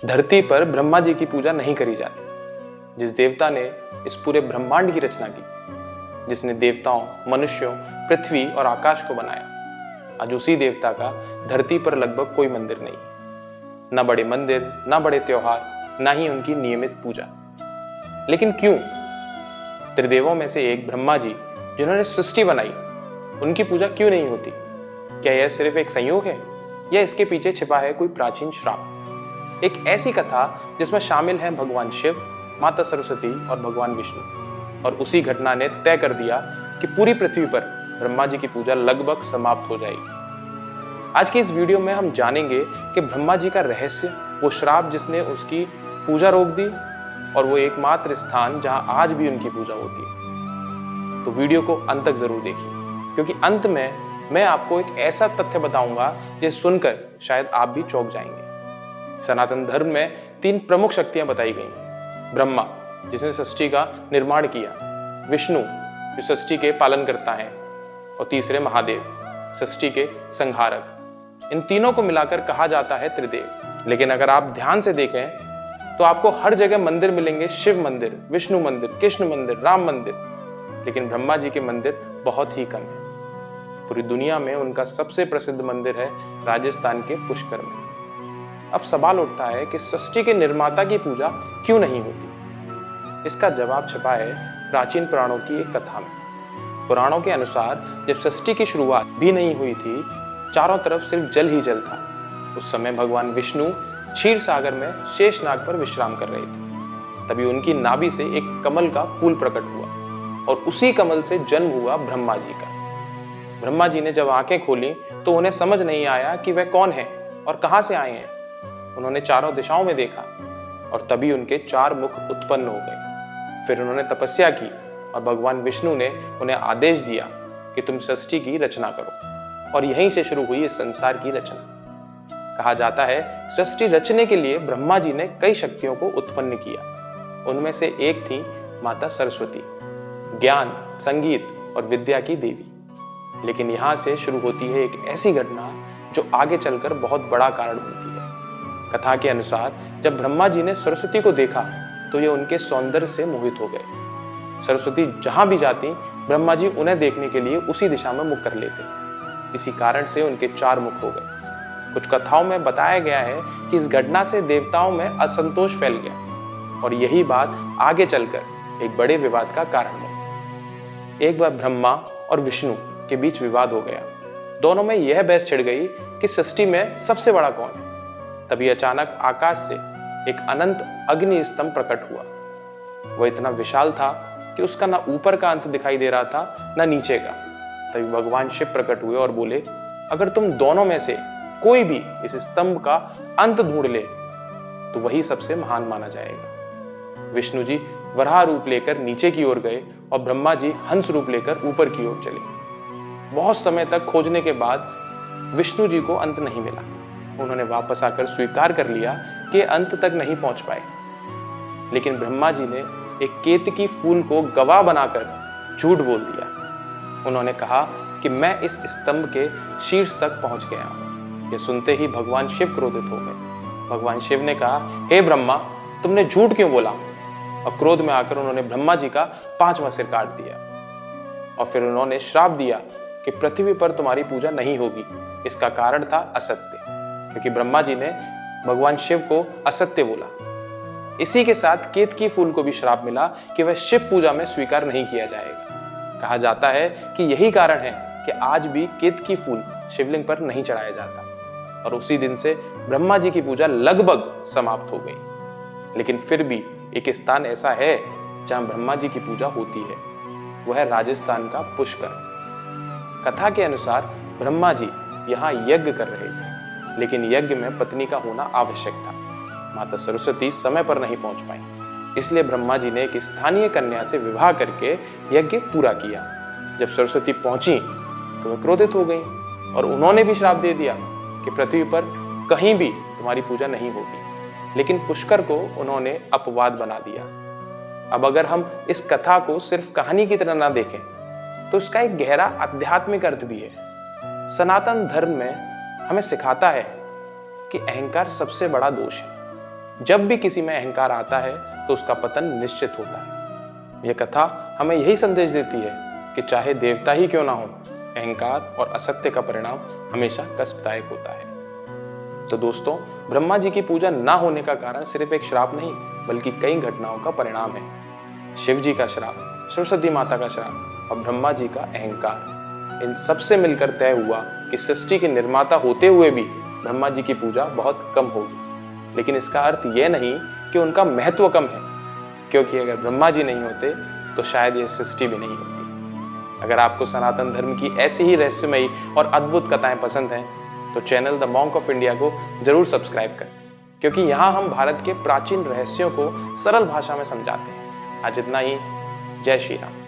धरती पर ब्रह्मा जी की पूजा नहीं करी जाती। जिस देवता ने इस पूरे ब्रह्मांड की रचना की, जिसने देवताओं, मनुष्यों, पृथ्वी और आकाश को बनाया, आज उसी देवता का धरती पर लगभग कोई मंदिर नहीं। ना बड़े मंदिर, ना बड़े त्योहार, ना ही उनकी नियमित पूजा। लेकिन क्यों? त्रिदेवों में से एक ब्रह्मा जी, जिन्होंने सृष्टि बनाई, उनकी पूजा क्यों नहीं होती? क्या यह सिर्फ एक संयोग है या इसके पीछे छिपा है कोई प्राचीन श्राप? एक ऐसी कथा जिसमें शामिल हैं भगवान शिव, माता सरस्वती और भगवान विष्णु। और उसी घटना ने तय कर दिया कि पूरी पृथ्वी पर ब्रह्मा जी की पूजा लगभग समाप्त हो जाएगी। आज की इस वीडियो में हम जानेंगे कि ब्रह्मा जी का रहस्य, वो श्राप जिसने उसकी पूजा रोक दी, और वो एकमात्र स्थान जहां आज भी उनकी पूजा होती है। तो वीडियो को अंत तक जरूर देखिए, क्योंकि अंत में मैं आपको एक ऐसा तथ्य बताऊंगा जिसे सुनकर शायद आप भी चौंक जाएंगे। सनातन धर्म में 3 प्रमुख शक्तियां बताई गई हैं। ब्रह्मा, जिसने सृष्टि का निर्माण किया, विष्णु, जो सृष्टि के पालन करता है, और तीसरे महादेव, सृष्टि के संहारक। इन तीनों को मिलाकर कहा जाता है त्रिदेव। लेकिन अगर आप ध्यान से देखें तो आपको हर जगह मंदिर मिलेंगे, शिव मंदिर, विष्णु मंदिर, कृष्ण मंदिर, राम मंदिर। लेकिन ब्रह्मा जी के मंदिर बहुत ही कम है। पूरी दुनिया में उनका सबसे प्रसिद्ध मंदिर है राजस्थान के पुष्कर में। अब सवाल उठता है कि सृष्टि के निर्माता की पूजा क्यों नहीं होती? इसका जवाब छिपा है प्राचीन पुराणों की एक कथा में। पुराणों के अनुसार जब सृष्टि की शुरुआत भी नहीं हुई थी, चारों तरफ सिर्फ जल ही जल था। उस समय भगवान विष्णु क्षीर सागर में शेषनाग पर विश्राम कर रहे थे। तभी उनकी नाभि से एक कमल का फूल प्रकट हुआ, और उसी कमल से जन्म हुआ ब्रह्मा जी का। ब्रह्मा जी ने जब आंखें खोली तो उन्हें समझ नहीं आया कि वह कौन है और कहां से आए हैं। उन्होंने चारों दिशाओं में देखा, और तभी उनके 4 मुख उत्पन्न हो गए। फिर उन्होंने तपस्या की, और भगवान विष्णु ने उन्हें आदेश दिया कि तुम सृष्टि की रचना करो। और यहीं से शुरू हुई इस संसार की रचना। कहा जाता है सृष्टि रचने के लिए ब्रह्मा जी ने कई शक्तियों को उत्पन्न किया। उनमें से एक थी माता सरस्वती, ज्ञान, संगीत और विद्या की देवी। लेकिन यहां से शुरू होती है एक ऐसी घटना जो आगे चलकर बहुत बड़ा कारण बनती है। कथा के अनुसार जब ब्रह्मा जी ने सरस्वती को देखा तो ये उनके सौंदर्य से मोहित हो गए। सरस्वती जहां भी जाती, ब्रह्मा जी उन्हें देखने के लिए उसी दिशा में मुख कर लेते। इसी कारण से उनके 4 मुख हो गए। कुछ कथाओं में बताया गया है कि इस घटना से देवताओं में असंतोष फैल गया, और यही बात आगे चलकर एक बड़े विवाद का कारण बनी। एक बार ब्रह्मा और विष्णु के बीच विवाद हो गया। दोनों में यह बहस छिड़ गई कि सृष्टि में सबसे बड़ा कौन है। तभी अचानक आकाश से एक अनंत अग्नि स्तंभ प्रकट हुआ। वह इतना विशाल था कि उसका ना ऊपर का अंत दिखाई दे रहा था, ना नीचे का। तभी भगवान शिव प्रकट हुए और बोले, अगर तुम दोनों में से कोई भी इस स्तंभ का अंत ढूंढ ले तो वही सबसे महान माना जाएगा। विष्णु जी वराह रूप लेकर नीचे की ओर गए, और ब्रह्मा जी हंस रूप लेकर ऊपर की ओर चले। बहुत समय तक खोजने के बाद विष्णु जी को अंत नहीं मिला। उन्होंने वापस आकर स्वीकार कर लिया कि अंत तक नहीं पहुंच पाए। लेकिन ब्रह्मा जी ने एक केतकी फूल को गवाह बनाकर झूठ बोल दिया। उन्होंने कहा कि मैं इस स्तंभ के शीर्ष तक पहुंच गया हूं। यह सुनते ही भगवान शिव क्रोधित हो गए। भगवान शिव ने कहा, हे ब्रह्मा, तुमने झूठ क्यों बोला? और क्रोध में आकर उन्होंने ब्रह्मा जी का 5वां सिर काट दिया। और फिर उन्होंने श्राप दिया कि पृथ्वी पर तुम्हारी पूजा नहीं होगी। इसका कारण था असत्य, क्योंकि ब्रह्मा जी ने भगवान शिव को असत्य बोला। इसी के साथ केतकी फूल को भी श्राप मिला कि वह शिव पूजा में स्वीकार नहीं किया जाएगा। कहा जाता है कि यही कारण है कि आज भी केतकी फूल शिवलिंग पर नहीं चढ़ाया जाता, और उसी दिन से ब्रह्मा जी की पूजा लगभग समाप्त हो गई। लेकिन फिर भी एक स्थान ऐसा है जहां ब्रह्मा जी की पूजा होती है, वह है राजस्थान का पुष्कर। कथा के अनुसार ब्रह्मा जी यहाँ यज्ञ कर रहे थे, लेकिन यज्ञ में पत्नी का होना आवश्यक था। माता सरस्वती समय पर नहीं पहुंच पाई, इसलिए ब्रह्मा जी ने एक स्थानीय कन्या से विवाह करके यज्ञ पूरा किया। जब सरस्वती पहुंची तो वह क्रोधित हो गई, और उन्होंने भी श्राप दे दिया कि पृथ्वी पर कहीं भी तुम्हारी पूजा नहीं होगी। लेकिन पुष्कर को उन्होंने अपवाद बना दिया। अब अगर हम इस कथा को सिर्फ कहानी की तरह ना देखें तो इसका एक गहरा आध्यात्मिक अर्थ भी है। सनातन धर्म में हमें सिखाता है कि अहंकार सबसे बड़ा दोष है। जब भी किसी में अहंकार आता है तो उसका पतन निश्चित होता है। यह कथा हमें यही संदेश देती है कि चाहे देवता ही क्यों ना हो, अहंकार और असत्य का परिणाम हमेशा कष्टदायक होता है। तो दोस्तों, ब्रह्मा जी की पूजा ना होने का कारण सिर्फ एक श्राप नहीं, बल्कि कई घटनाओं का परिणाम है। शिव जी का श्राप, सरस्वती माता का श्राप और ब्रह्मा जी का अहंकार, इन सब से मिलकर तय हुआ कि सृष्टि के निर्माता होते हुए भी ब्रह्मा जी की पूजा बहुत कम होगी। लेकिन इसका अर्थ यह नहीं कि उनका महत्व कम है, क्योंकि अगर ब्रह्मा जी नहीं होते तो शायद यह सृष्टि भी नहीं होती। अगर आपको सनातन धर्म की ऐसी ही रहस्यमयी और अद्भुत कथाएं पसंद हैं तो channel the monk of India को जरूर सब्सक्राइब करें, क्योंकि यहाँ हम भारत के प्राचीन रहस्यों को सरल भाषा में समझाते हैं। आज इतना ही। जय श्री राम।